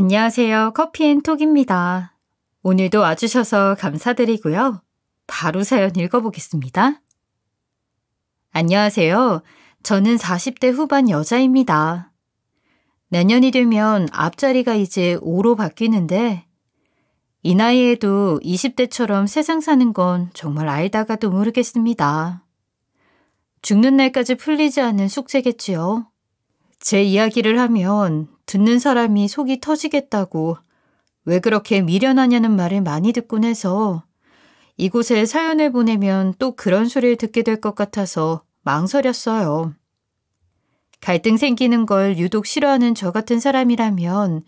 안녕하세요. 커피앤톡입니다. 오늘도 와주셔서 감사드리고요. 바로 사연 읽어보겠습니다. 안녕하세요. 저는 40대 후반 여자입니다. 내년이 되면 앞자리가 이제 5로 바뀌는데 이 나이에도 20대처럼 세상 사는 건 정말 알다가도 모르겠습니다. 죽는 날까지 풀리지 않는 숙제겠지요. 제 이야기를 하면 듣는 사람이 속이 터지겠다고 왜 그렇게 미련하냐는 말을 많이 듣곤 해서 이곳에 사연을 보내면 또 그런 소리를 듣게 될 것 같아서 망설였어요. 갈등 생기는 걸 유독 싫어하는 저 같은 사람이라면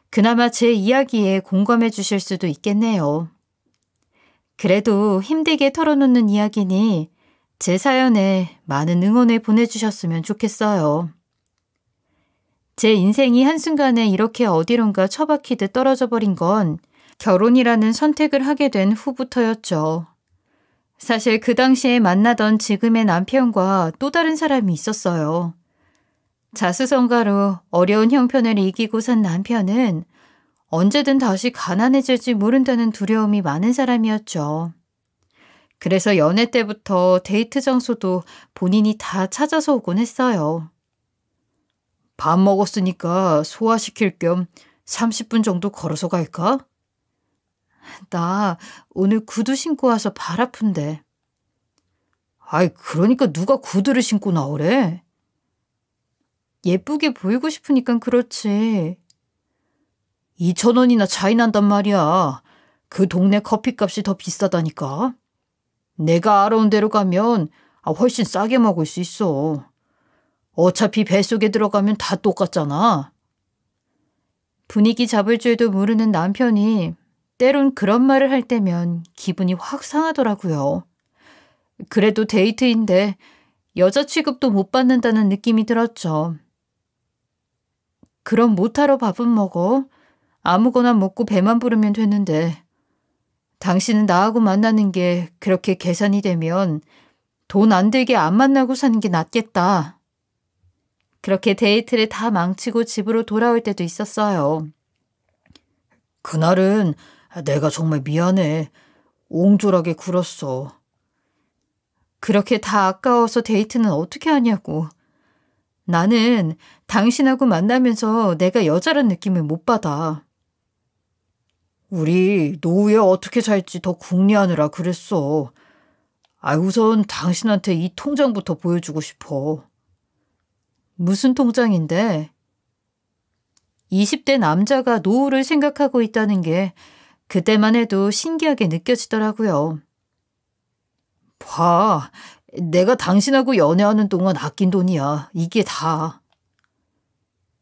그나마 제 이야기에 공감해 주실 수도 있겠네요. 그래도 힘들게 털어놓는 이야기니 제 사연에 많은 응원을 보내주셨으면 좋겠어요. 제 인생이 한순간에 이렇게 어디론가 처박히듯 떨어져 버린 건 결혼이라는 선택을 하게 된 후부터였죠. 사실 그 당시에 만나던 지금의 남편과 또 다른 사람이 있었어요. 자수성가로 어려운 형편을 이기고 산 남편은 언제든 다시 가난해질지 모른다는 두려움이 많은 사람이었죠. 그래서 연애 때부터 데이트 장소도 본인이 다 찾아서 오곤 했어요. 밥 먹었으니까 소화시킬 겸 30분 정도 걸어서 갈까? 나 오늘 구두 신고 와서 발 아픈데. 아이, 그러니까 누가 구두를 신고 나오래? 예쁘게 보이고 싶으니까 그렇지. 2,000원이나 차이 난단 말이야. 그 동네 커피값이 더 비싸다니까. 내가 알아온 데로 가면 훨씬 싸게 먹을 수 있어. 어차피 뱃속에 들어가면 다 똑같잖아. 분위기 잡을 줄도 모르는 남편이 때론 그런 말을 할 때면 기분이 확 상하더라고요. 그래도 데이트인데 여자 취급도 못 받는다는 느낌이 들었죠. 그럼 못하러 밥은 먹어? 아무거나 먹고 배만 부르면 되는데. 당신은 나하고 만나는 게 그렇게 계산이 되면 돈 안 들게 안 만나고 사는 게 낫겠다. 그렇게 데이트를 다 망치고 집으로 돌아올 때도 있었어요. 그날은 내가 정말 미안해. 옹졸하게 굴었어. 그렇게 다 아까워서 데이트는 어떻게 하냐고. 나는 당신하고 만나면서 내가 여자란 느낌을 못 받아. 우리 노후에 어떻게 살지 더 궁리하느라 그랬어. 우선 당신한테 이 통장부터 보여주고 싶어. 무슨 통장인데? 20대 남자가 노후를 생각하고 있다는 게 그때만 해도 신기하게 느껴지더라고요. 봐, 내가 당신하고 연애하는 동안 아낀 돈이야. 이게 다.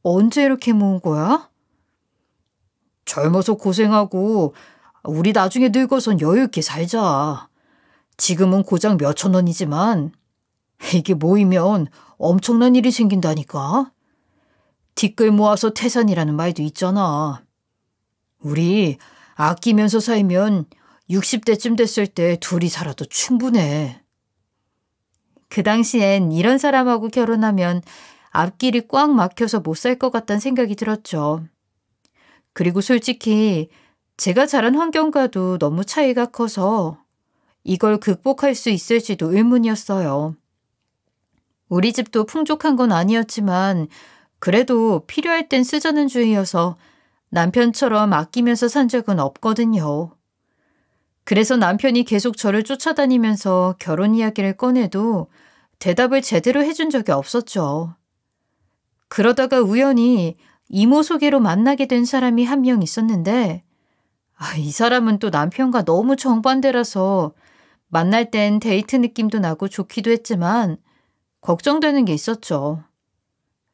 언제 이렇게 모은 거야? 젊어서 고생하고 우리 나중에 늙어선 여유 있게 살자. 지금은 고작 몇천 원이지만 이게 모이면 엄청난 일이 생긴다니까. 뒷글 모아서 태산이라는 말도 있잖아. 우리 아끼면서 살면 60대쯤 됐을 때 둘이 살아도 충분해. 그 당시엔 이런 사람하고 결혼하면 앞길이 꽉 막혀서 못 살 것 같다는 생각이 들었죠. 그리고 솔직히 제가 자란 환경과도 너무 차이가 커서 이걸 극복할 수 있을지도 의문이었어요. 우리 집도 풍족한 건 아니었지만 그래도 필요할 땐 쓰자는 주의여서 남편처럼 아끼면서 산 적은 없거든요. 그래서 남편이 계속 저를 쫓아다니면서 결혼 이야기를 꺼내도 대답을 제대로 해준 적이 없었죠. 그러다가 우연히 이모 소개로 만나게 된 사람이 한 명 있었는데 이 사람은 또 남편과 너무 정반대라서 만날 땐 데이트 느낌도 나고 좋기도 했지만 걱정되는 게 있었죠.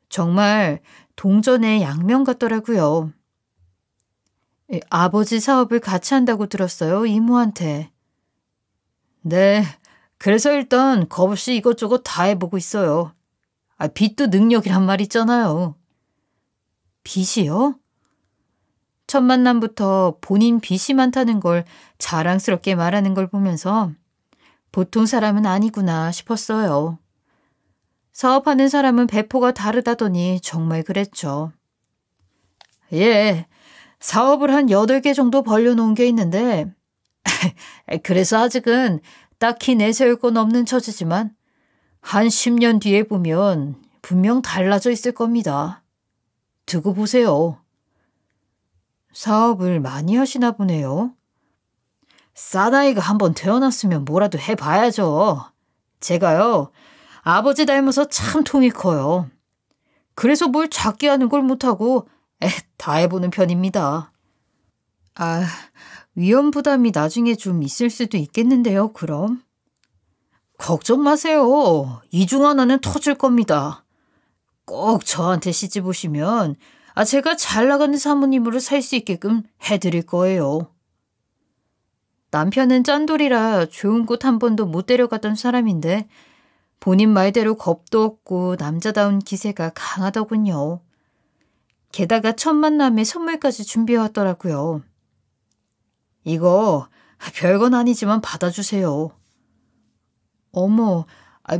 정말 동전의 양면 같더라고요. 아버지 사업을 같이 한다고 들었어요, 이모한테. 네, 그래서 일단 겁없이 이것저것 다 해보고 있어요. 빚도 능력이란 말 있잖아요. 빚이요? 첫 만남부터 본인 빚이 많다는 걸 자랑스럽게 말하는 걸 보면서 보통 사람은 아니구나 싶었어요. 사업하는 사람은 배포가 다르다더니 정말 그랬죠. 예, 사업을 한 8개 정도 벌려놓은 게 있는데 그래서 아직은 딱히 내세울 건 없는 처지지만 한 10년 뒤에 보면 분명 달라져 있을 겁니다. 두고 보세요. 사업을 많이 하시나 보네요. 사나이가 한번 태어났으면 뭐라도 해봐야죠. 제가요, 아버지 닮아서 참 통이 커요. 그래서 뭘 작게 하는 걸 못하고 다 해보는 편입니다. 위험 부담이 나중에 좀 있을 수도 있겠는데요, 그럼? 걱정 마세요. 이 중 하나는 터질 겁니다. 꼭 저한테 시집 오시면 제가 잘 나가는 사모님으로 살 수 있게끔 해드릴 거예요. 남편은 짠돌이라 좋은 곳 한 번도 못 데려갔던 사람인데 본인 말대로 겁도 없고 남자다운 기세가 강하더군요. 게다가 첫 만남에 선물까지 준비해왔더라고요. 이거 별건 아니지만 받아주세요. 어머,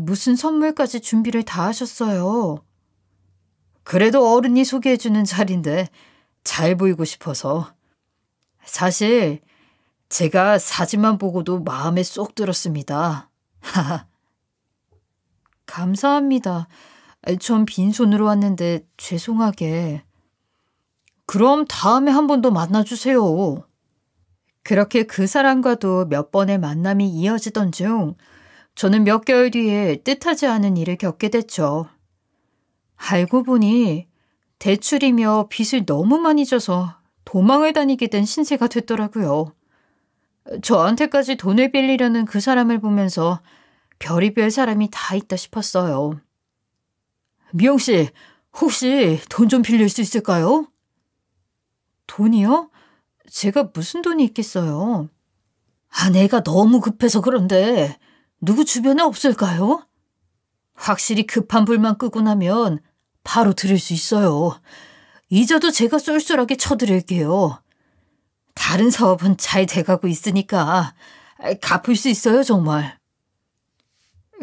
무슨 선물까지 준비를 다 하셨어요? 그래도 어른이 소개해주는 자리인데 잘 보이고 싶어서. 사실 제가 사진만 보고도 마음에 쏙 들었습니다. 감사합니다. 전 빈손으로 왔는데 죄송하게. 그럼 다음에 한 번 더 만나주세요. 그렇게 그 사람과도 몇 번의 만남이 이어지던 중 저는 몇 개월 뒤에 뜻하지 않은 일을 겪게 됐죠. 알고 보니 대출이며 빚을 너무 많이 져서 도망을 다니게 된 신세가 됐더라고요. 저한테까지 돈을 빌리려는 그 사람을 보면서 별의별 사람이 다 있다 싶었어요. 미영 씨, 혹시 돈 좀 빌릴 수 있을까요? 돈이요? 제가 무슨 돈이 있겠어요? 내가 너무 급해서 그런데 누구 주변에 없을까요? 확실히 급한 불만 끄고 나면 바로 드릴 수 있어요. 이자도 제가 쏠쏠하게 쳐드릴게요. 다른 사업은 잘 돼가고 있으니까 갚을 수 있어요, 정말.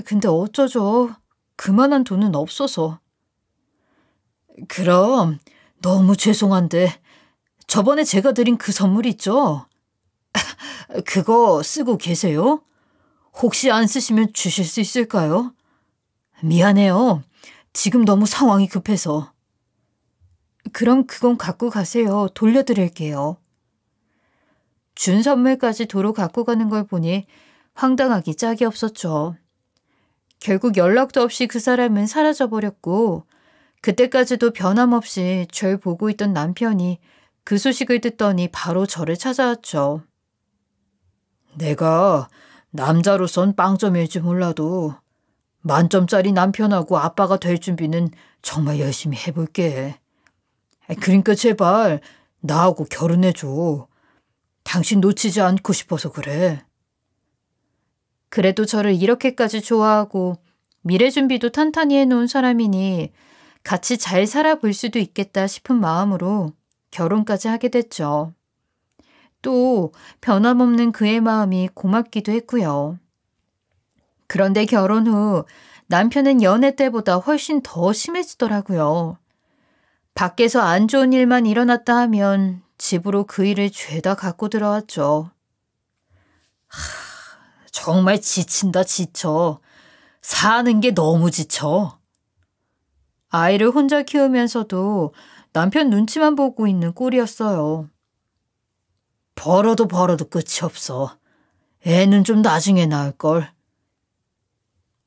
근데 어쩌죠? 그만한 돈은 없어서. 그럼 너무 죄송한데 저번에 제가 드린 그 선물 있죠? 그거 쓰고 계세요? 혹시 안 쓰시면 주실 수 있을까요? 미안해요. 지금 너무 상황이 급해서. 그럼 그건 갖고 가세요. 돌려드릴게요. 준 선물까지 도로 갖고 가는 걸 보니 황당하기 짝이 없었죠. 결국 연락도 없이 그 사람은 사라져버렸고 그때까지도 변함없이 절 보고 있던 남편이 그 소식을 듣더니 바로 저를 찾아왔죠. 내가 남자로선 빵점일 줄 몰라도 만점짜리 남편하고 아빠가 될 준비는 정말 열심히 해볼게. 그러니까 제발 나하고 결혼해줘. 당신 놓치지 않고 싶어서 그래. 그래도 저를 이렇게까지 좋아하고 미래 준비도 탄탄히 해놓은 사람이니 같이 잘 살아볼 수도 있겠다 싶은 마음으로 결혼까지 하게 됐죠. 또 변함없는 그의 마음이 고맙기도 했고요. 그런데 결혼 후 남편은 연애 때보다 훨씬 더 심해지더라고요. 밖에서 안 좋은 일만 일어났다 하면 집으로 그 일을 죄다 갖고 들어왔죠. 정말 지친다 지쳐. 사는 게 너무 지쳐. 아이를 혼자 키우면서도 남편 눈치만 보고 있는 꼴이었어요. 벌어도 끝이 없어. 애는 좀 나중에 낳을걸.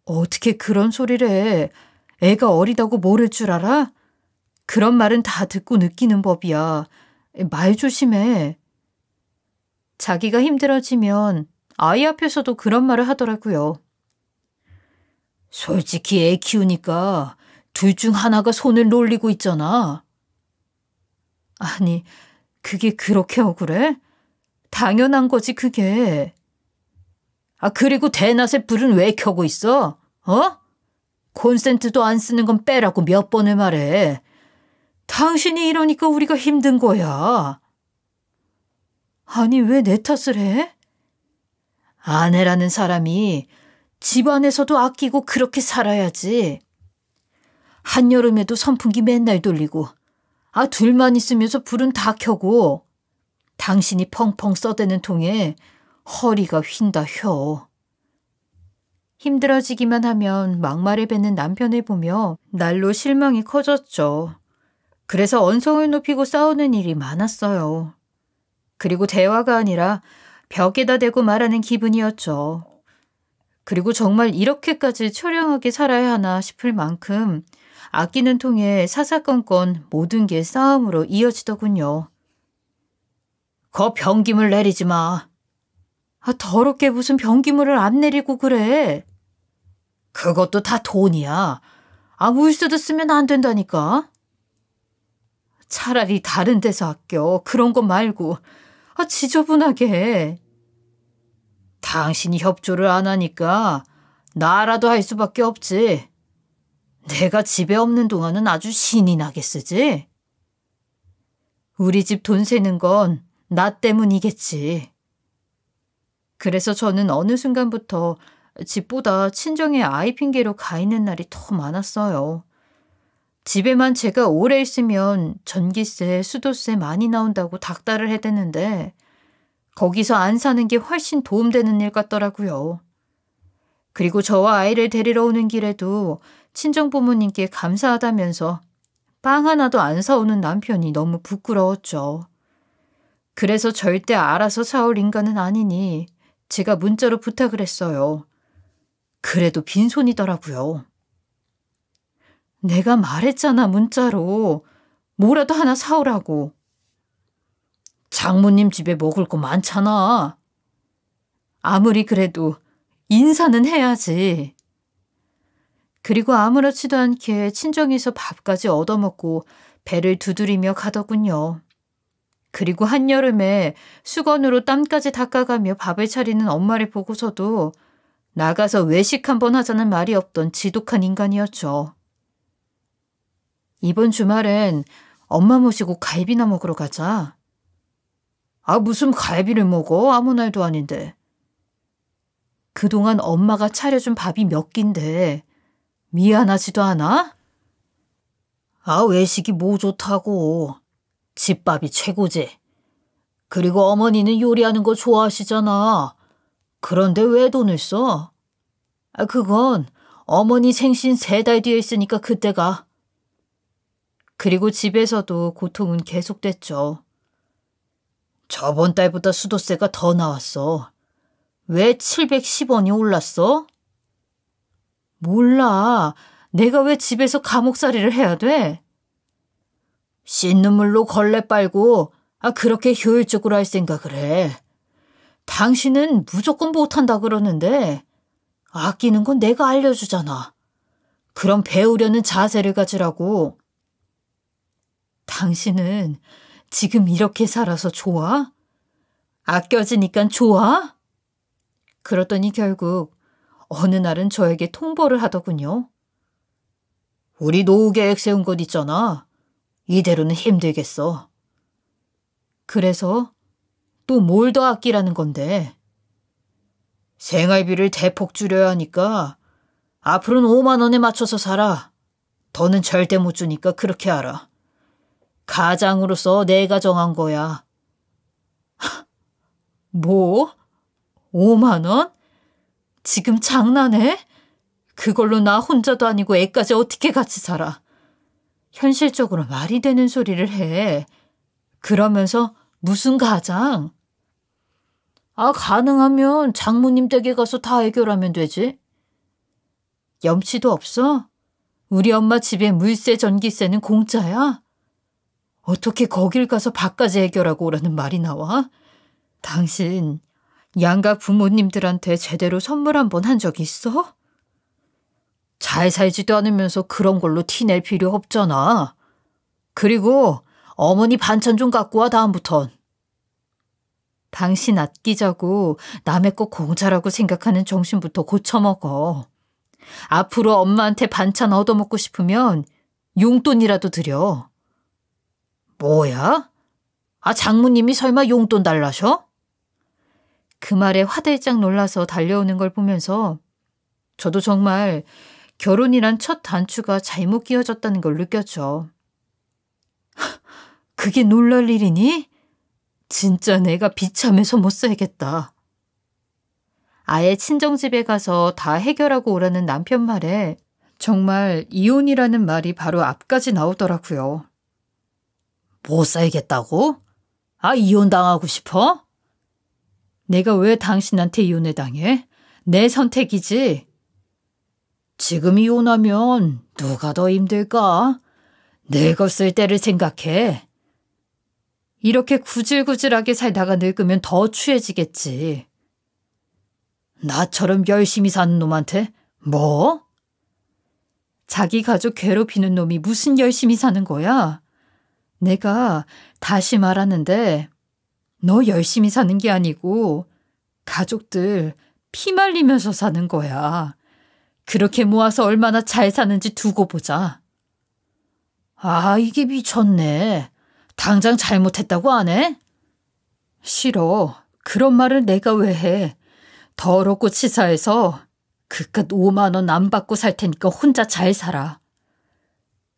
어떻게 그런 소리를 해. 애가 어리다고 모를 줄 알아? 그런 말은 다 듣고 느끼는 법이야. 말 조심해. 자기가 힘들어지면 아이 앞에서도 그런 말을 하더라고요. 솔직히 애 키우니까 둘 중 하나가 손을 놀리고 있잖아. 아니, 그게 그렇게 억울해? 당연한 거지, 그게. 그리고 대낮에 불은 왜 켜고 있어? 콘센트도 안 쓰는 건 빼라고 몇 번을 말해. 당신이 이러니까 우리가 힘든 거야. 아니, 왜 내 탓을 해? 아내라는 사람이 집안에서도 아끼고 그렇게 살아야지. 한여름에도 선풍기 맨날 돌리고 둘만 있으면서 불은 다 켜고 당신이 펑펑 써대는 통에 허리가 휜다 휘어. 힘들어지기만 하면 막말을 뱉는 남편을 보며 날로 실망이 커졌죠. 그래서 언성을 높이고 싸우는 일이 많았어요. 그리고 대화가 아니라 벽에다 대고 말하는 기분이었죠. 그리고 정말 이렇게까지 처량하게 살아야 하나 싶을 만큼 아끼는 통에 사사건건 모든 게 싸움으로 이어지더군요. 거 변기물 내리지 마. 더럽게 무슨 변기물을 안 내리고 그래. 그것도 다 돈이야. 물세도 쓰면 안 된다니까. 차라리 다른 데서 아껴. 그런 거 말고. 지저분하게 해. 당신이 협조를 안 하니까 나라도 할 수밖에 없지. 내가 집에 없는 동안은 아주 신이 나게 쓰지. 우리 집 돈 세는 건 나 때문이겠지. 그래서 저는 어느 순간부터 집보다 친정의 아이 핑계로 가 있는 날이 더 많았어요. 집에만 제가 오래 있으면 전기세, 수도세 많이 나온다고 닥달을 해댔는데 거기서 안 사는 게 훨씬 도움되는 일 같더라고요. 그리고 저와 아이를 데리러 오는 길에도 친정 부모님께 감사하다면서 빵 하나도 안 사오는 남편이 너무 부끄러웠죠. 그래서 절대 알아서 사올 인간은 아니니 제가 문자로 부탁을 했어요. 그래도 빈손이더라고요. 내가 말했잖아, 문자로. 뭐라도 하나 사오라고. 장모님 집에 먹을 거 많잖아. 아무리 그래도 인사는 해야지. 그리고 아무렇지도 않게 친정에서 밥까지 얻어먹고 배를 두드리며 가더군요. 그리고 한여름에 수건으로 땀까지 닦아가며 밥을 차리는 엄마를 보고서도 나가서 외식 한번 하자는 말이 없던 지독한 인간이었죠. 이번 주말엔 엄마 모시고 갈비나 먹으러 가자. 무슨 갈비를 먹어? 아무 날도 아닌데. 그동안 엄마가 차려준 밥이 몇 끼인데 미안하지도 않아? 외식이 뭐 좋다고. 집밥이 최고지. 그리고 어머니는 요리하는 거 좋아하시잖아. 그런데 왜 돈을 써? 그건 어머니 생신 3달 뒤에 있으니까 그때 가. 그리고 집에서도 고통은 계속됐죠. 저번 달보다 수도세가 더 나왔어. 왜 710원이 올랐어? 몰라. 내가 왜 집에서 감옥살이를 해야 돼? 씻는 물로 걸레 빨고 그렇게 효율적으로 할 생각을 해. 당신은 무조건 못한다 그러는데 아끼는 건 내가 알려주잖아. 그럼 배우려는 자세를 가지라고. 당신은 지금 이렇게 살아서 좋아? 아껴지니까 좋아? 그러더니 결국 어느 날은 저에게 통보를 하더군요. 우리 노후 계획 세운 것 있잖아. 이대로는 힘들겠어. 그래서 또 뭘 더 아끼라는 건데. 생활비를 대폭 줄여야 하니까 앞으로는 5만 원에 맞춰서 살아. 더는 절대 못 주니까 그렇게 알아. 가장으로서 내가 정한 거야. 뭐? 5만 원? 지금 장난해? 그걸로 나 혼자도 아니고 애까지 어떻게 같이 살아? 현실적으로 말이 되는 소리를 해. 그러면서 무슨 가장? 가능하면 장모님 댁에 가서 다 해결하면 되지. 염치도 없어? 우리 엄마 집에 물세 전기세는 공짜야? 어떻게 거길 가서 밥까지 해결하고 오라는 말이 나와? 당신 양가 부모님들한테 제대로 선물 한번 한 적 있어? 잘 살지도 않으면서 그런 걸로 티낼 필요 없잖아. 그리고 어머니 반찬 좀 갖고 와 다음부턴. 당신 아끼자고 남의 거 공짜라고 생각하는 정신부터 고쳐먹어. 앞으로 엄마한테 반찬 얻어먹고 싶으면 용돈이라도 드려. 뭐야? 장모님이 설마 용돈 달라셔? 그 말에 화들짝 놀라서 달려오는 걸 보면서 저도 정말 결혼이란 첫 단추가 잘못 끼워졌다는 걸 느꼈죠. 그게 놀랄 일이니? 진짜 내가 비참해서 못 살겠다. 아예 친정집에 가서 다 해결하고 오라는 남편 말에 정말 이혼이라는 말이 바로 앞까지 나오더라고요. 못 살겠다고? 이혼당하고 싶어? 내가 왜 당신한테 이혼을 당해? 내 선택이지. 지금 이혼하면 누가 더 힘들까? 늙었을 때를 생각해. 이렇게 구질구질하게 살다가 늙으면 더 추해지겠지. 나처럼 열심히 사는 놈한테 뭐? 자기 가족 괴롭히는 놈이 무슨 열심히 사는 거야? 내가 다시 말하는데 너 열심히 사는 게 아니고 가족들 피 말리면서 사는 거야. 그렇게 모아서 얼마나 잘 사는지 두고 보자. 이게 미쳤네. 당장 잘못했다고 안 해? 싫어. 그런 말을 내가 왜 해. 더럽고 치사해서 그깟 5만 원 안 받고 살 테니까 혼자 잘 살아.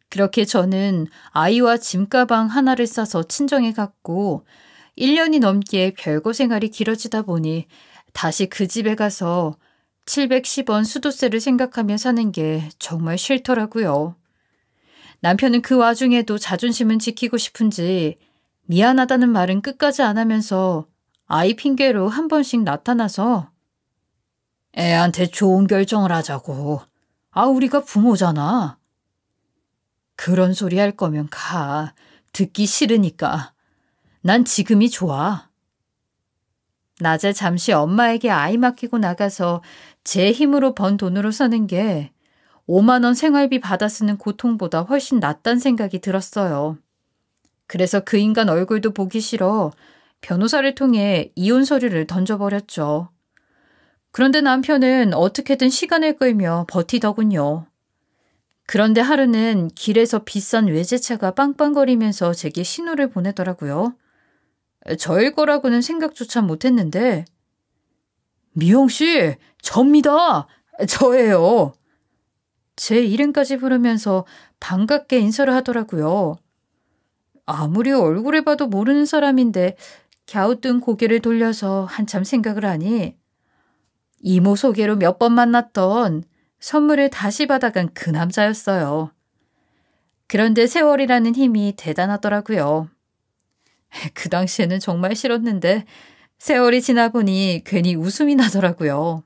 그렇게 저는 아이와 짐가방 하나를 싸서 친정에 갔고 1년이 넘게 별거 생활이 길어지다 보니 다시 그 집에 가서 710원 수도세를 생각하며 사는 게 정말 싫더라고요. 남편은 그 와중에도 자존심은 지키고 싶은지 미안하다는 말은 끝까지 안 하면서 아이 핑계로 한 번씩 나타나서 애한테 좋은 결정을 하자고. 우리가 부모잖아. 그런 소리 할 거면 가. 듣기 싫으니까. 난 지금이 좋아. 낮에 잠시 엄마에게 아이 맡기고 나가서 제 힘으로 번 돈으로 사는 게 5만 원 생활비 받아 쓰는 고통보다 훨씬 낫단 생각이 들었어요. 그래서 그 인간 얼굴도 보기 싫어 변호사를 통해 이혼 서류를 던져버렸죠. 그런데 남편은 어떻게든 시간을 끌며 버티더군요. 그런데 하루는 길에서 비싼 외제차가 빵빵거리면서 제게 신호를 보내더라고요. 저일 거라고는 생각조차 못했는데 미영 씨, 접니다. 저예요. 제 이름까지 부르면서 반갑게 인사를 하더라고요. 아무리 얼굴을 봐도 모르는 사람인데 갸우뚱 고개를 돌려서 한참 생각을 하니 이모 소개로 몇 번 만났던 선물을 다시 받아간 그 남자였어요. 그런데 세월이라는 힘이 대단하더라고요. 그 당시에는 정말 싫었는데 세월이 지나 보니 괜히 웃음이 나더라고요.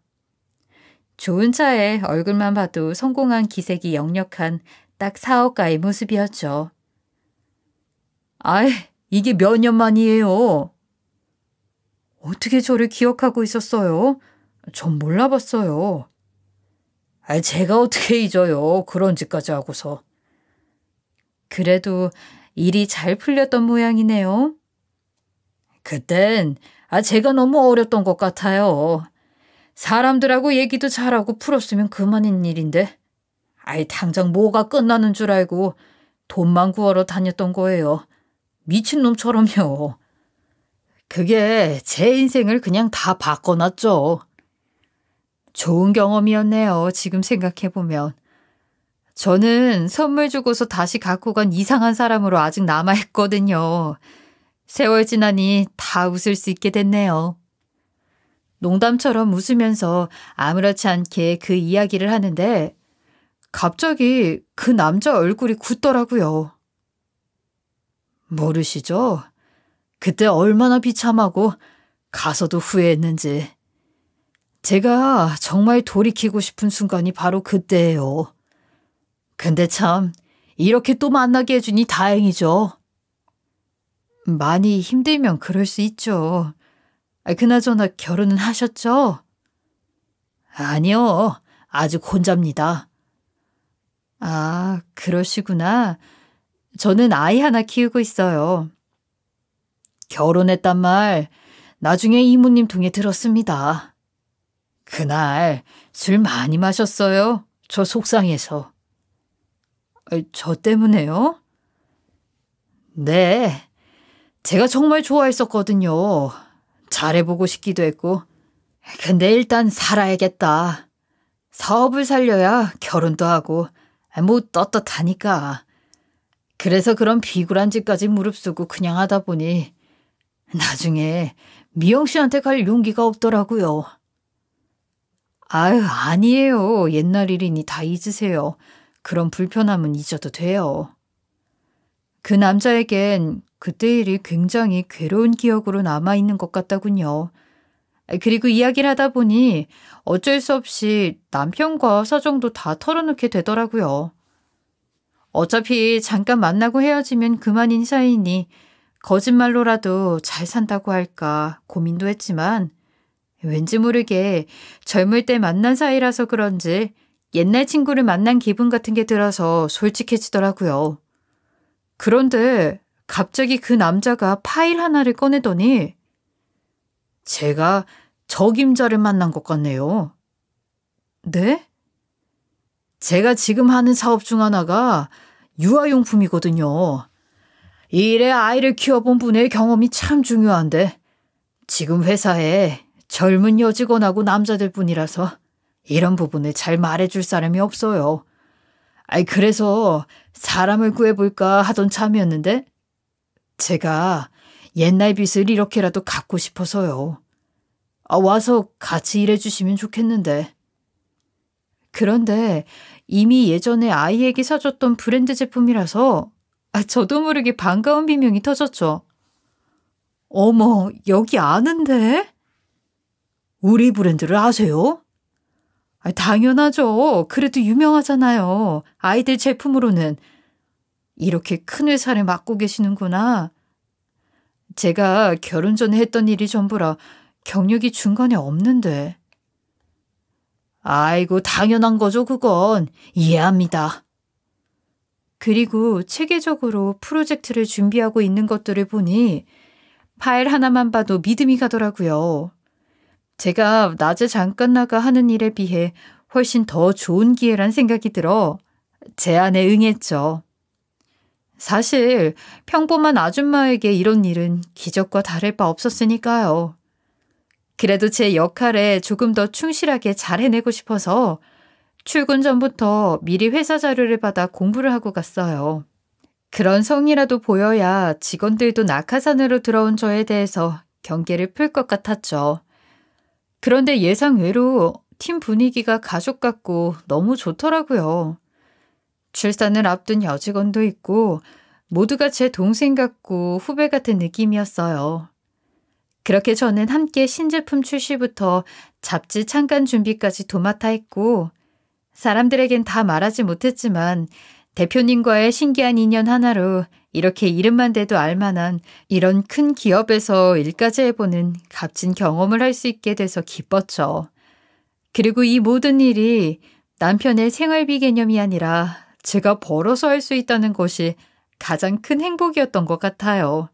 좋은 차에 얼굴만 봐도 성공한 기색이 역력한 딱 사업가의 모습이었죠. 이게 몇 년 만이에요. 어떻게 저를 기억하고 있었어요? 전 몰라봤어요. 제가 어떻게 잊어요. 그런 짓까지 하고서. 그래도 일이 잘 풀렸던 모양이네요. 그땐 제가 너무 어렸던 것 같아요. 사람들하고 얘기도 잘하고 풀었으면 그만인 일인데. 당장 뭐가 끝나는 줄 알고 돈만 구하러 다녔던 거예요. 미친놈처럼요. 그게 제 인생을 그냥 다 바꿔놨죠. 좋은 경험이었네요. 지금 생각해보면. 저는 선물 주고서 다시 갖고 간 이상한 사람으로 아직 남아있거든요. 세월 지나니 다 웃을 수 있게 됐네요. 농담처럼 웃으면서 아무렇지 않게 그 이야기를 하는데 갑자기 그 남자 얼굴이 굳더라고요. 모르시죠? 그때 얼마나 비참하고 가서도 후회했는지. 제가 정말 돌이키고 싶은 순간이 바로 그때예요. 근데 참 이렇게 또 만나게 해주니 다행이죠. 많이 힘들면 그럴 수 있죠. 그나저나 결혼은 하셨죠? 아니요. 아직 혼자입니다. 그러시구나. 저는 아이 하나 키우고 있어요. 결혼했단 말 나중에 이모님 통해 들었습니다. 그날 술 많이 마셨어요. 저 속상해서. 저 때문에요? 네. 제가 정말 좋아했었거든요. 잘해보고 싶기도 했고. 근데 일단 살아야겠다. 사업을 살려야 결혼도 하고 뭐 떳떳하니까. 그래서 그런 비굴한 짓까지 무릅쓰고 그냥 하다 보니 나중에 미영 씨한테 갈 용기가 없더라고요. 아유, 아니에요. 옛날 일이니 다 잊으세요. 그런 불편함은 잊어도 돼요. 그 남자에겐 그때 일이 굉장히 괴로운 기억으로 남아있는 것 같다군요. 그리고 이야기를 하다 보니 어쩔 수 없이 남편과 사정도 다 털어놓게 되더라고요. 어차피 잠깐 만나고 헤어지면 그만인 사이니 거짓말로라도 잘 산다고 할까 고민도 했지만 왠지 모르게 젊을 때 만난 사이라서 그런지 옛날 친구를 만난 기분 같은 게 들어서 솔직해지더라고요. 그런데 갑자기 그 남자가 파일 하나를 꺼내더니 제가 적임자를 만난 것 같네요. 네? 제가 지금 하는 사업 중 하나가 유아용품이거든요. 이 일에 아이를 키워본 분의 경험이 참 중요한데 지금 회사에 젊은 여직원하고 남자들 뿐이라서 이런 부분을 잘 말해줄 사람이 없어요. 그래서 사람을 구해볼까 하던 참이었는데 제가 옛날 빚을 이렇게라도 갚고 싶어서요. 와서 같이 일해주시면 좋겠는데. 그런데 이미 예전에 아이에게 사줬던 브랜드 제품이라서 저도 모르게 반가운 비명이 터졌죠. 어머, 여기 아는데? 우리 브랜드를 아세요? 당연하죠. 그래도 유명하잖아요. 아이들 제품으로는. 이렇게 큰 회사를 맡고 계시는구나. 제가 결혼 전에 했던 일이 전부라 경력이 중간에 없는데. 아이고, 당연한 거죠, 그건. 이해합니다. 그리고 체계적으로 프로젝트를 준비하고 있는 것들을 보니 파일 하나만 봐도 믿음이 가더라고요. 제가 낮에 잠깐 나가 하는 일에 비해 훨씬 더 좋은 기회란 생각이 들어 제안에 응했죠. 사실 평범한 아줌마에게 이런 일은 기적과 다를 바 없었으니까요. 그래도 제 역할에 조금 더 충실하게 잘 해내고 싶어서 출근 전부터 미리 회사 자료를 받아 공부를 하고 갔어요. 그런 성이라도 보여야 직원들도 낙하산으로 들어온 저에 대해서 경계를 풀 것 같았죠. 그런데 예상외로 팀 분위기가 가족 같고 너무 좋더라고요. 출산을 앞둔 여직원도 있고 모두가 제 동생 같고 후배 같은 느낌이었어요. 그렇게 저는 함께 신제품 출시부터 잡지 창간 준비까지 도맡아 했고 사람들에겐 다 말하지 못했지만 대표님과의 신기한 인연 하나로 이렇게 이름만 대도 알만한 이런 큰 기업에서 일까지 해보는 값진 경험을 할 수 있게 돼서 기뻤죠. 그리고 이 모든 일이 남편의 생활비 개념이 아니라 제가 벌어서 할 수 있다는 것이 가장 큰 행복이었던 것 같아요.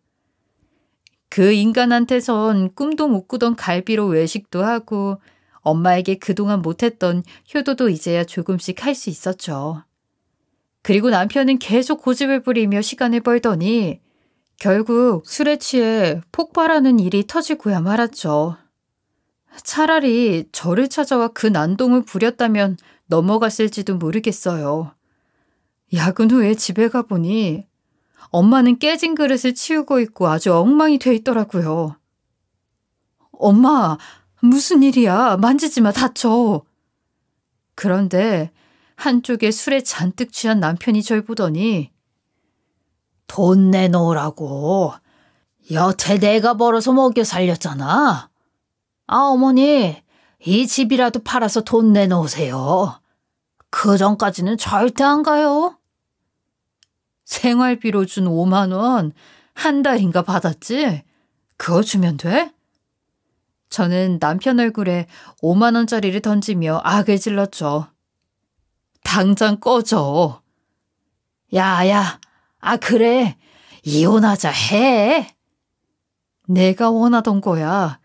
그 인간한테선 꿈도 못 꾸던 갈비로 외식도 하고 엄마에게 그동안 못했던 효도도 이제야 조금씩 할 수 있었죠. 그리고 남편은 계속 고집을 부리며 시간을 벌더니 결국 술에 취해 폭발하는 일이 터지고야 말았죠. 차라리 저를 찾아와 그 난동을 부렸다면 넘어갔을지도 모르겠어요. 야근 후에 집에 가보니 엄마는 깨진 그릇을 치우고 있고 아주 엉망이 돼 있더라고요. 엄마, 무슨 일이야? 만지지 마, 다쳐. 그런데 한쪽에 술에 잔뜩 취한 남편이 절 보더니 돈 내놓으라고. 여태 내가 벌어서 먹여 살렸잖아. 어머니, 이 집이라도 팔아서 돈 내놓으세요. 그 전까지는 절대 안 가요. 생활비로 준 5만 원 한 달인가 받았지? 그거 주면 돼? 저는 남편 얼굴에 5만 원짜리를 던지며 악을 질렀죠. 당장 꺼져. 야야, 그래. 이혼하자 해. 내가 원하던 거야.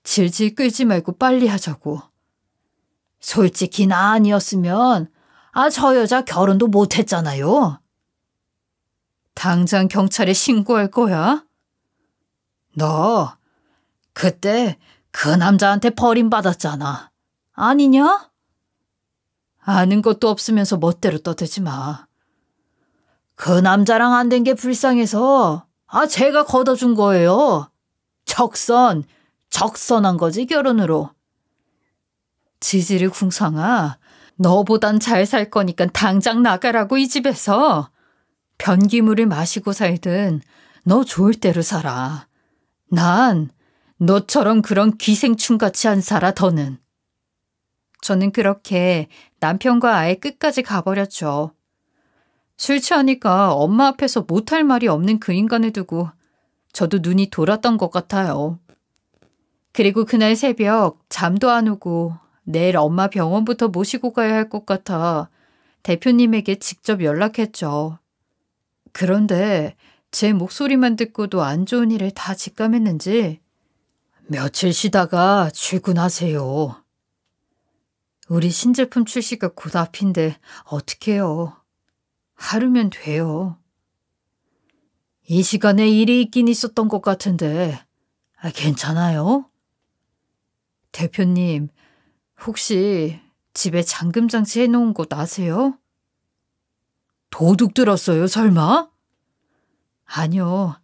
질질 끌지 말고 빨리 하자고. 솔직히 나 아니었으면 저 여자 결혼도 못했잖아요. 당장 경찰에 신고할 거야? 너 그때 그 남자한테 버림받았잖아. 아니냐? 아는 것도 없으면서 멋대로 떠들지 마. 그 남자랑 안 된 게 불쌍해서 제가 걷어준 거예요. 적선한 거지 결혼으로. 지지를 궁상아, 너보단 잘 살 거니까 당장 나가라고 이 집에서. 변기물을 마시고 살든 너 좋을 대로 살아. 난 너처럼 그런 기생충같이 안 살아 더는. 저는 그렇게 남편과 아예 끝까지 가버렸죠. 술 취하니까 엄마 앞에서 못할 말이 없는 그 인간을 두고 저도 눈이 돌았던 것 같아요. 그리고 그날 새벽 잠도 안 오고 내일 엄마 병원부터 모시고 가야 할 것 같아 대표님에게 직접 연락했죠. 그런데 제 목소리만 듣고도 안 좋은 일을 다 직감했는지 며칠 쉬다가 출근하세요. 우리 신제품 출시가 곧 앞인데 어떡해요. 하루면 돼요. 이 시간에 일이 있긴 있었던 것 같은데 괜찮아요? 대표님, 혹시 집에 잠금장치 해놓은 곳 아세요? 도둑 들었어요, 설마? 아니요.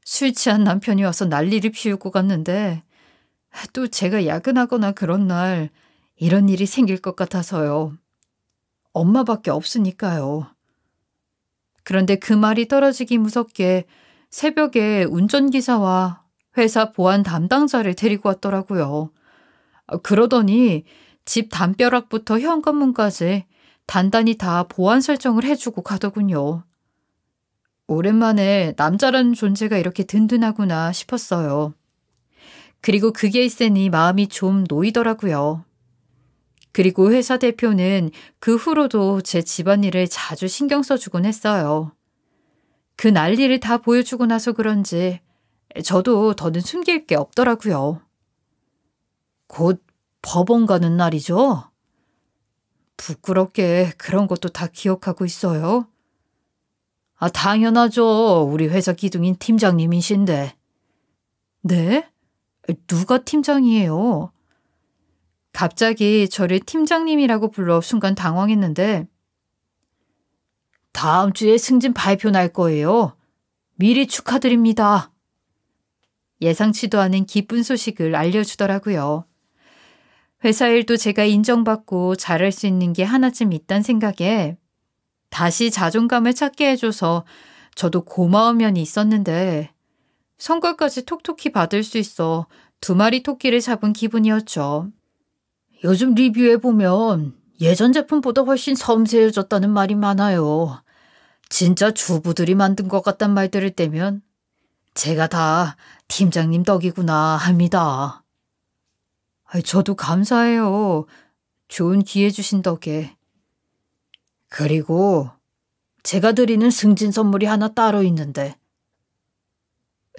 술 취한 남편이 와서 난리를 피우고 갔는데 또 제가 야근하거나 그런 날 이런 일이 생길 것 같아서요. 엄마밖에 없으니까요. 그런데 그 말이 떨어지기 무섭게 새벽에 운전기사와 회사 보안 담당자를 데리고 왔더라고요. 그러더니 집 담벼락부터 현관문까지 단단히 다 보안 설정을 해주고 가더군요. 오랜만에 남자라는 존재가 이렇게 든든하구나 싶었어요. 그리고 그게 있으니 마음이 좀 놓이더라고요. 그리고 회사 대표는 그 후로도 제 집안일을 자주 신경 써주곤 했어요. 그 난리를 다 보여주고 나서 그런지 저도 더는 숨길 게 없더라고요. 곧 법원 가는 날이죠? 부끄럽게 그런 것도 다 기억하고 있어요. 당연하죠. 우리 회사 기둥인 팀장님이신데. 네? 누가 팀장이에요? 갑자기 저를 팀장님이라고 불러 순간 당황했는데 다음 주에 승진 발표 날 거예요. 미리 축하드립니다. 예상치도 않은 기쁜 소식을 알려주더라고요. 회사 일도 제가 인정받고 잘할 수 있는 게 하나쯤 있단 생각에 다시 자존감을 찾게 해줘서 저도 고마운 면이 있었는데 성과까지 톡톡히 받을 수 있어 2마리 토끼를 잡은 기분이었죠. 요즘 리뷰에 보면 예전 제품보다 훨씬 섬세해졌다는 말이 많아요. 진짜 주부들이 만든 것 같단 말 들을 때면 제가 다 팀장님 덕이구나 합니다. 저도 감사해요. 좋은 기회 주신 덕에. 그리고 제가 드리는 승진 선물이 하나 따로 있는데.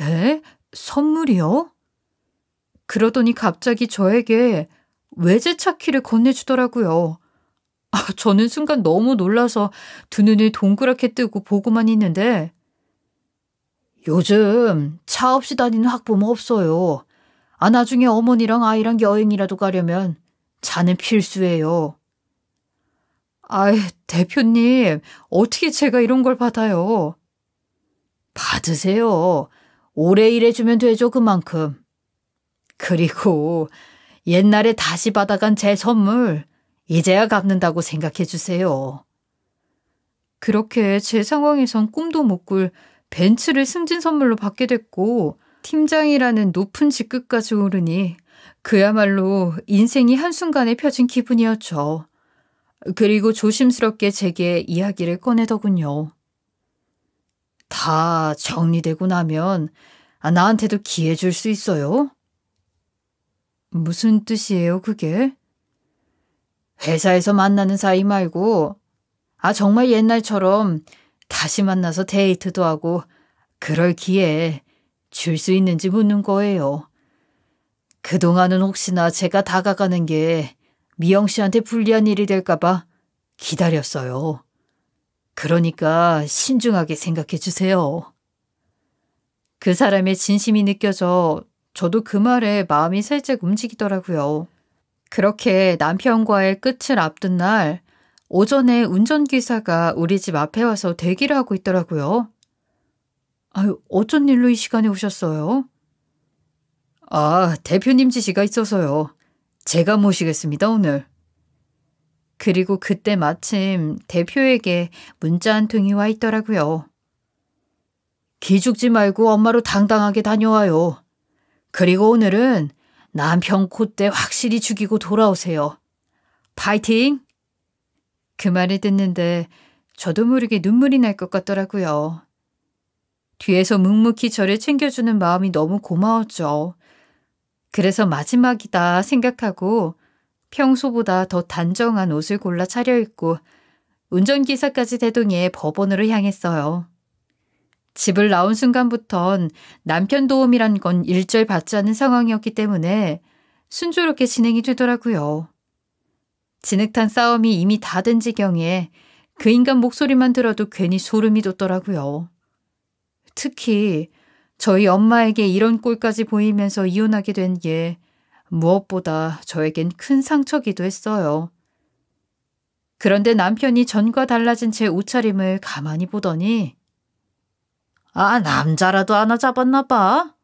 에? 선물이요? 그러더니 갑자기 저에게 외제차 키를 건네주더라고요. 저는 순간 너무 놀라서 2눈을 동그랗게 뜨고 보고만 있는데 요즘 차 없이 다니는 학부모 없어요. 나중에 어머니랑 아이랑 여행이라도 가려면 차는 필수예요. 대표님, 어떻게 제가 이런 걸 받아요? 받으세요. 오래 일해주면 되죠, 그만큼. 그리고 옛날에 다시 받아간 제 선물 이제야 갚는다고 생각해 주세요. 그렇게 제 상황에선 꿈도 못 꿀 벤츠를 승진 선물로 받게 됐고 팀장이라는 높은 직급까지 오르니 그야말로 인생이 한순간에 펴진 기분이었죠. 그리고 조심스럽게 제게 이야기를 꺼내더군요. 다 정리되고 나면 나한테도 기회 줄 수 있어요? 무슨 뜻이에요, 그게? 회사에서 만나는 사이 말고 정말 옛날처럼 다시 만나서 데이트도 하고 그럴 기회 줄 수 있는지 묻는 거예요. 그동안은 혹시나 제가 다가가는 게 미영 씨한테 불리한 일이 될까 봐 기다렸어요. 그러니까 신중하게 생각해 주세요. 그 사람의 진심이 느껴져 저도 그 말에 마음이 살짝 움직이더라고요. 그렇게 남편과의 끝을 앞둔 날 오전에 운전기사가 우리 집 앞에 와서 대기를 하고 있더라고요. 아유, 어쩐 일로 이 시간에 오셨어요? 아, 대표님 지시가 있어서요. 제가 모시겠습니다, 오늘. 그리고 그때 마침 대표에게 문자 한 통이 와 있더라고요. 기죽지 말고 엄마로 당당하게 다녀와요. 그리고 오늘은 남편 콧대 확실히 죽이고 돌아오세요. 파이팅! 그 말을 듣는데 저도 모르게 눈물이 날 것 같더라고요. 뒤에서 묵묵히 저를 챙겨주는 마음이 너무 고마웠죠. 그래서 마지막이다 생각하고 평소보다 더 단정한 옷을 골라 차려입고 운전기사까지 대동해 법원으로 향했어요. 집을 나온 순간부턴 남편 도움이란 건 일절 받지 않은 상황이었기 때문에 순조롭게 진행이 되더라고요. 진흙탕 싸움이 이미 다 된 지경에 그 인간 목소리만 들어도 괜히 소름이 돋더라고요. 특히 저희 엄마에게 이런 꼴까지 보이면서 이혼하게 된 게 무엇보다 저에겐 큰 상처기도 했어요. 그런데 남편이 전과 달라진 제 옷차림을 가만히 보더니 아, 남자라도 하나 잡았나 봐.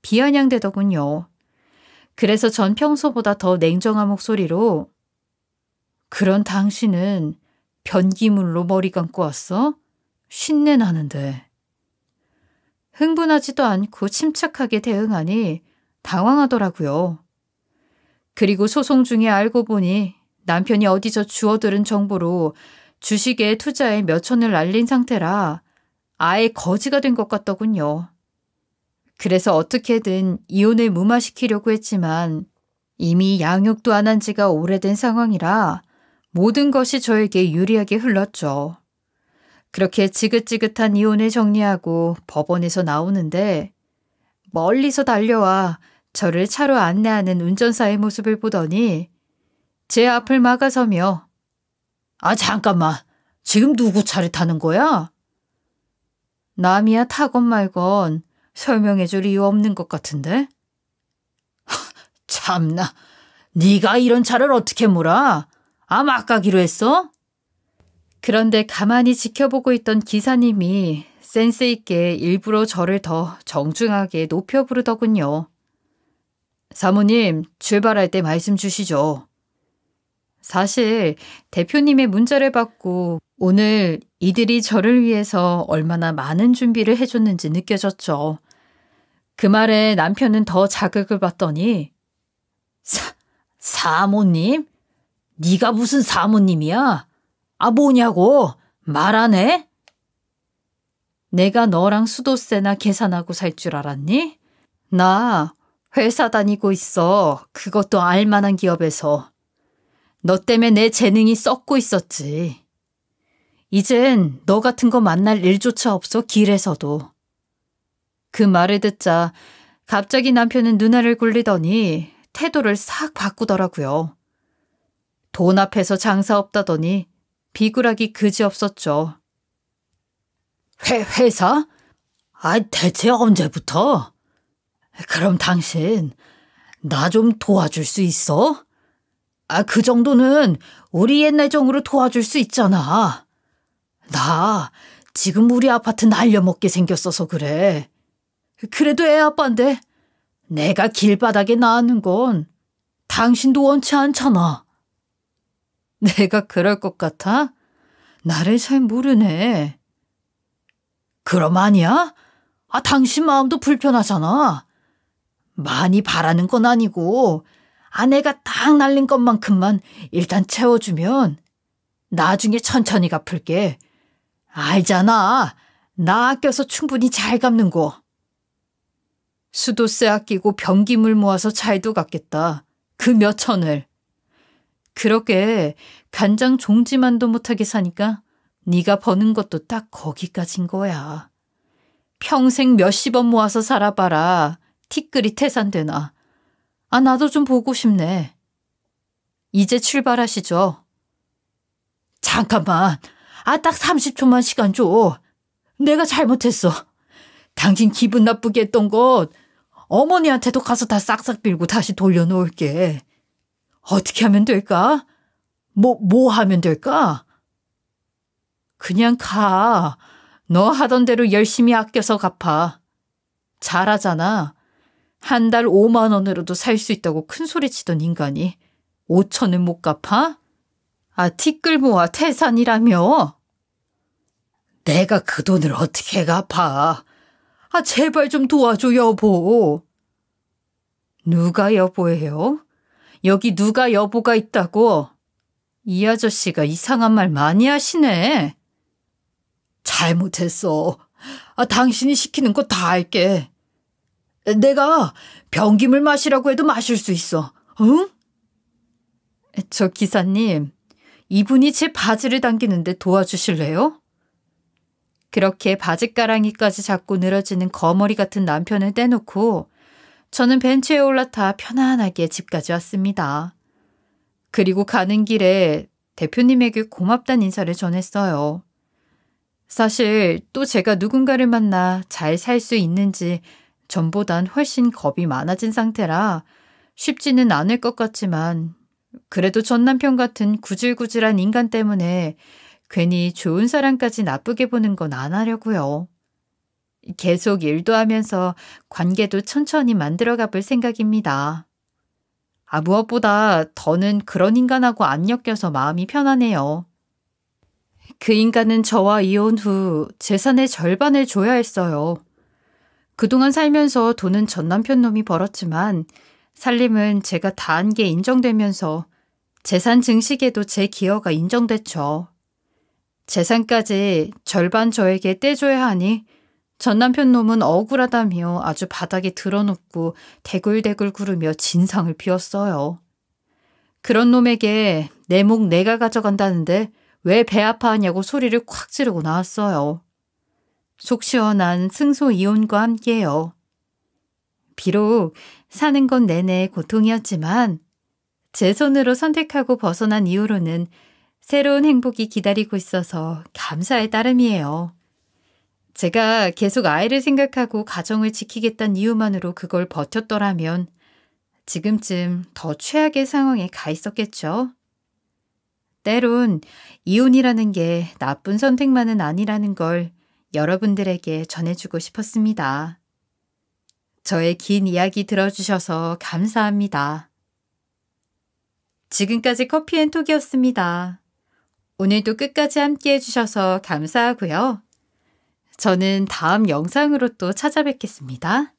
비아냥대더군요. 그래서 전 평소보다 더 냉정한 목소리로 그런 당신은 변기물로 머리 감고 왔어? 쉰내 나는데. 흥분하지도 않고 침착하게 대응하니 당황하더라고요. 그리고 소송 중에 알고 보니 남편이 어디서 주워들은 정보로 주식에 투자해 몇 천을 날린 상태라 아예 거지가 된 것 같더군요. 그래서 어떻게든 이혼을 무마시키려고 했지만 이미 양육도 안 한 지가 오래된 상황이라 모든 것이 저에게 유리하게 흘렀죠. 그렇게 지긋지긋한 이혼을 정리하고 법원에서 나오는데 멀리서 달려와 저를 차로 안내하는 운전사의 모습을 보더니 제 앞을 막아서며 아, 잠깐만. 지금 누구 차를 타는 거야? 남이야 타건 말건 설명해 줄 이유 없는 것 같은데? 참나, 네가 이런 차를 어떻게 몰아? 아, 막가기로 했어? 그런데 가만히 지켜보고 있던 기사님이 센스 있게 일부러 저를 더 정중하게 높여 부르더군요. 사모님, 출발할 때 말씀 주시죠. 사실 대표님의 문자를 받고 오늘 이들이 저를 위해서 얼마나 많은 준비를 해줬는지 느껴졌죠. 그 말에 남편은 더 자극을 받더니 사모님? 네가 무슨 사모님이야? 아, 뭐냐고? 말 안 해? 내가 너랑 수도세나 계산하고 살 줄 알았니? 나 회사 다니고 있어. 그것도 알만한 기업에서. 너 때문에 내 재능이 썩고 있었지. 이젠 너 같은 거 만날 일조차 없어, 길에서도. 그 말을 듣자 갑자기 남편은 눈알을 굴리더니 태도를 싹 바꾸더라고요. 돈 앞에서 장사 없다더니 비굴하기 그지없었죠. 회사? 아, 대체 언제부터? 그럼 당신 나 좀 도와줄 수 있어? 아, 그 정도는 우리 옛날 정으로 도와줄 수 있잖아. 나 지금 우리 아파트 날려먹게 생겼어서 그래. 그래도 애 아빠인데 내가 길바닥에 나왔는 건 당신도 원치 않잖아. 내가 그럴 것 같아? 나를 잘 모르네. 그럼 아니야? 아, 당신 마음도 불편하잖아. 많이 바라는 건 아니고 아내가 딱 날린 것만큼만 일단 채워주면 나중에 천천히 갚을게. 알잖아. 나 아껴서 충분히 잘 갚는 거. 수도세 아끼고 변기물 모아서 잘도 갚겠다. 그 몇 천을. 그렇게 간장 종지만도 못하게 사니까 네가 버는 것도 딱 거기까진 거야. 평생 몇십원 모아서 살아봐라. 티끌이 태산되나. 아, 나도 좀 보고 싶네. 이제 출발하시죠. 잠깐만. 아, 딱 30초만 시간 줘. 내가 잘못했어. 당신 기분 나쁘게 했던 것 어머니한테도 가서 다 싹싹 빌고 다시 돌려놓을게. 어떻게 하면 될까? 뭐 하면 될까? 그냥 가. 너 하던 대로 열심히 아껴서 갚아. 잘하잖아. 한 달 5만 원으로도 살 수 있다고 큰 소리 치던 인간이 5천은 못 갚아? 티끌 모아 태산이라며? 내가 그 돈을 어떻게 갚아? 제발 좀 도와줘, 여보. 누가 여보예요? 여기 누가 여보가 있다고? 이 아저씨가 이상한 말 많이 하시네. 잘못했어. 당신이 시키는 거 다 할게. 내가 변기물 마시라고 해도 마실 수 있어. 응? 저 기사님, 이분이 제 바지를 당기는데 도와주실래요? 그렇게 바지가랑이까지 잡고 늘어지는 거머리 같은 남편을 떼놓고 저는 벤치에 올라타 편안하게 집까지 왔습니다. 그리고 가는 길에 대표님에게 고맙다는 인사를 전했어요. 사실 또 제가 누군가를 만나 잘 살 수 있는지 전보단 훨씬 겁이 많아진 상태라 쉽지는 않을 것 같지만 그래도 전 남편 같은 구질구질한 인간 때문에 괜히 좋은 사람까지 나쁘게 보는 건 안 하려고요. 계속 일도 하면서 관계도 천천히 만들어가 볼 생각입니다. 무엇보다 더는 그런 인간하고 안 엮여서 마음이 편하네요. 그 인간은 저와 이혼 후 재산의 절반을 줘야 했어요. 그동안 살면서 돈은 전 남편 놈이 벌었지만 살림은 제가 다 한 게 인정되면서 재산 증식에도 제 기여가 인정됐죠. 재산까지 절반 저에게 떼줘야 하니 전 남편 놈은 억울하다며 아주 바닥에 드러눕고 대굴대굴 구르며 진상을 피웠어요. 그런 놈에게 내 목 내가 가져간다는데 왜 배 아파하냐고 소리를 콱 지르고 나왔어요. 속 시원한 승소 이혼과 함께요. 비록 사는 건 내내 고통이었지만 제 손으로 선택하고 벗어난 이후로는 새로운 행복이 기다리고 있어서 감사의 따름이에요. 제가 계속 아이를 생각하고 가정을 지키겠다는 이유만으로 그걸 버텼더라면 지금쯤 더 최악의 상황에 가 있었겠죠. 때론 이혼이라는 게 나쁜 선택만은 아니라는 걸 여러분들에게 전해주고 싶었습니다. 저의 긴 이야기 들어주셔서 감사합니다. 지금까지 커피앤톡이었습니다. 오늘도 끝까지 함께 해주셔서 감사하고요. 저는 다음 영상으로 또 찾아뵙겠습니다.